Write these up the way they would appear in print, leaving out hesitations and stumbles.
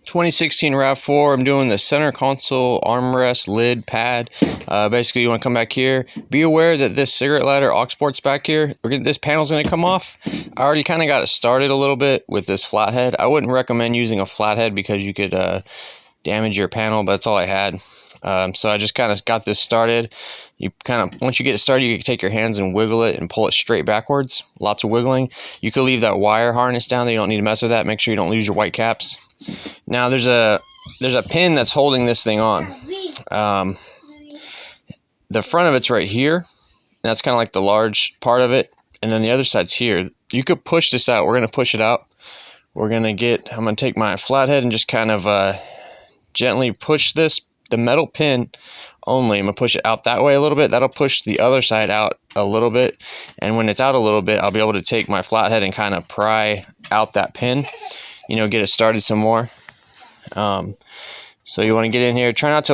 2016 RAV-4. I'm doing the center console armrest lid pad. Basically, you want to come back here. Be aware that this cigarette lighter aux port's back here. This panel's going to come off. I already kind of got it started a little bit with this flathead. I wouldn't recommend using a flathead because you could damage your panel, but that's all I had. So I just kind of got this started. You once you get it started, you can take your hands and wiggle it and pull it straight backwards. Lots of wiggling. You could leave that wire harness down there. You don't need to mess with that. Make sure you don't lose your white caps. Now there's a pin that's holding this thing on. The front of it's right here. That's kind of like the large part of it, and then the other side's here. You could push this out. We're gonna push it out. I'm gonna take my flathead and just kind of gently push the metal pin only. I'm gonna push it out that way a little bit. That'll push the other side out a little bit, and when it's out a little bit, I'll be able to take my flathead and kind of pry out that pin, get it started some more. So you want to get in here, try not to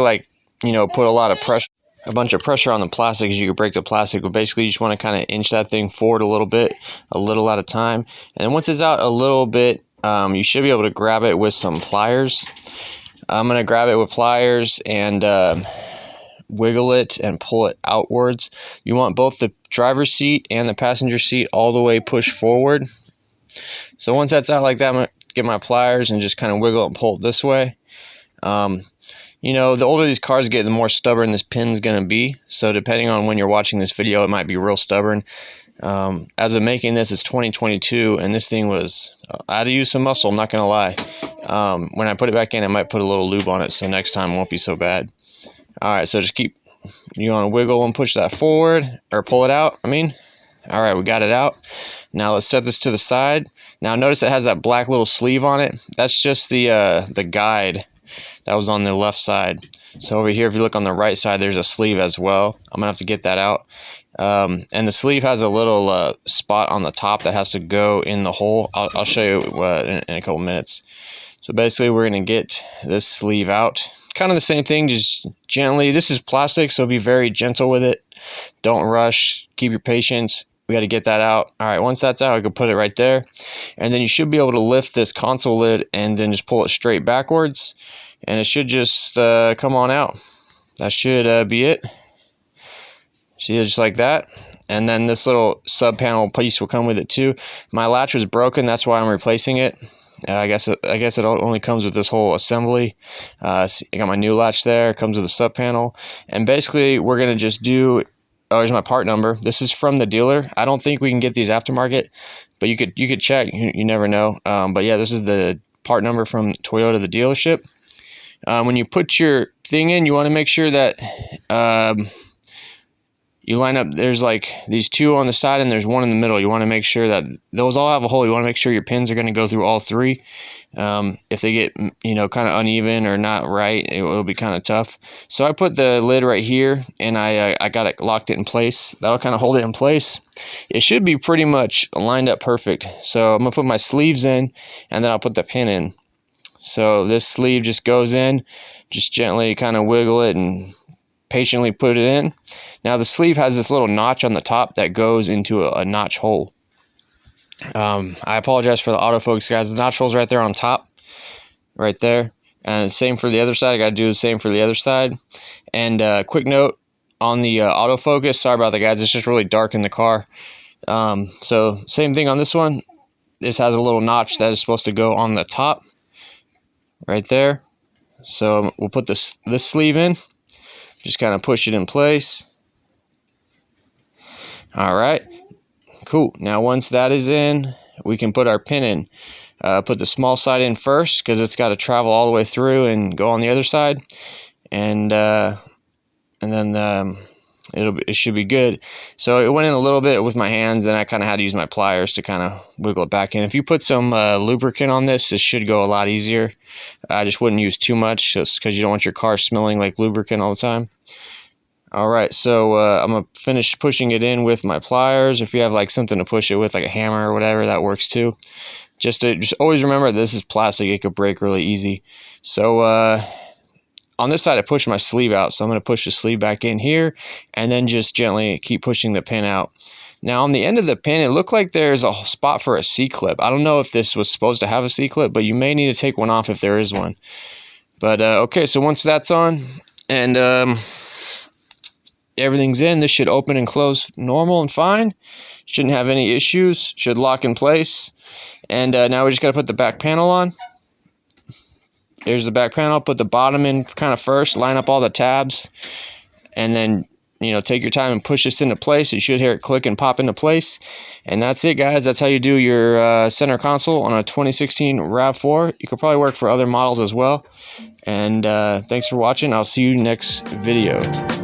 put a bunch of pressure on the plastic, as you could break the plastic. But basically you just want to kind of inch that thing forward a little at a time, and then once it's out a little bit, you should be able to grab it with some pliers. I'm going to grab it with pliers and wiggle it and pull it outwards. You want both the driver's seat and the passenger seat all the way pushed forward. So once that's out like that, I'm going to get my pliers and just kind of wiggle it and pull it this way. The older these cars get, the more stubborn this pin's going to be. So depending on when you're watching this video, it might be real stubborn. As of making this, it's 2022, and this thing I had to use some muscle, I'm not going to lie. When I put it back in, I might put a little lube on it, so next time it won't be so bad. Alright, so just you want to wiggle and push that forward, or pull it out, Alright, we got it out. Now let's set this to the side. Now notice it has that black little sleeve on it. That's just the guide that was on the left side. So over here, if you look on the right side, there's a sleeve as well. I'm going to have to get that out. And the sleeve has a little spot on the top that has to go in the hole. I'll show you in a couple minutes. So basically, we're going to get this sleeve out. Kind of the same thing, just gently. This is plastic, so be very gentle with it. Don't rush. Keep your patience. We got to get that out. All right, once that's out, I can put it right there. And then you should be able to lift this console lid and then just pull it straight backwards. And it should just come on out. That should be it. See, just like that. And then this little sub panel piece will come with it too. My latch was broken, that's why I'm replacing it. I guess it only comes with this whole assembly. I got my new latch there. It comes with a sub panel. And basically, we're gonna just do. Oh, here's my part number. This is from the dealer. I don't think we can get these aftermarket, but you could check. You never know. But yeah, this is the part number from Toyota, the dealership. When you put your thing in, you want to make sure that you line up. There's like these two on the side and there's one in the middle. You want to make sure that those all have a hole. You want to make sure your pins are going to go through all three. If they get kind of uneven or not right, it'll be kind of tough. So I put the lid right here and I got it locked in place. That'll kind of hold it in place. It should be pretty much lined up perfect. So I'm gonna put my sleeves in and then I'll put the pin in. So this sleeve just goes in, just gently kind of wiggle it and patiently put it in. Now the sleeve has this little notch on the top that goes into a notch hole. I apologize for the autofocus, guys. The notch hole's right there on top, right there. And same for the other side. I got to do the same for the other side. And quick note on the autofocus. Sorry about that, guys. It's just really dark in the car. So same thing on this one. This has a little notch that is supposed to go on the top, right there. So we'll put this sleeve in. Just kind of push it in place. All right. Cool. Now once that is in, we can put our pin in. Put the small side in first because it's got to travel all the way through and go on the other side, and then it should be good. So it went in a little bit with my hands, and I kind of had to use my pliers to kind of wiggle it back in. If you put some lubricant on this, it should go a lot easier. I just wouldn't use too much, just because you don't want your car smelling like lubricant all the time. All right, so I'm going to finish pushing it in with my pliers. If you have like something to push it with, like a hammer or whatever, that works too. Just always remember this is plastic. It could break really easy. So on this side, I pushed my sleeve out. So I'm going to push the sleeve back in here and then just gently keep pushing the pin out. Now on the end of the pin, it looked like there's a spot for a C-clip. I don't know if this was supposed to have a C-clip, but you may need to take one off if there is one. But okay, so once that's on and everything's in, this should open and close normal and fine. Shouldn't have any issues. Should lock in place. And now we just got to put the back panel on. There's the back panel. Put the bottom in kind of first. Line up all the tabs. And then, you know, take your time and push this into place. You should hear it click and pop into place. And that's it, guys. That's how you do your center console on a 2016 RAV-4. You could probably work for other models as well. And thanks for watching. I'll see you next video.